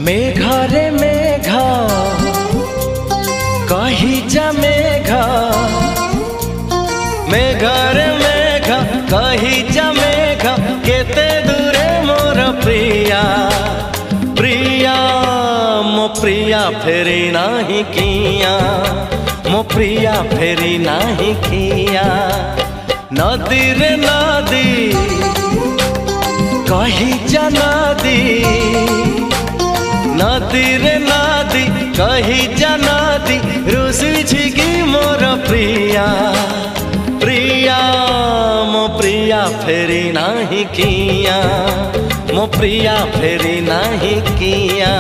मेघरे मेघ कही जा मेघ, मेघरे मेघ कही जा मेघ, केते दूरे मोर प्रिया प्रिया मो प्रिया फेरी नाही किया, मो प्रिया फेरी नाही किया। नदी रे नदी कही जा नदी, नदी रे नदी कही जा नदी, रुसी छिगी मोर प्रिया प्रिया मो प्रिया फेरी नाही किया, मो प्रिया फेरी नाही किया।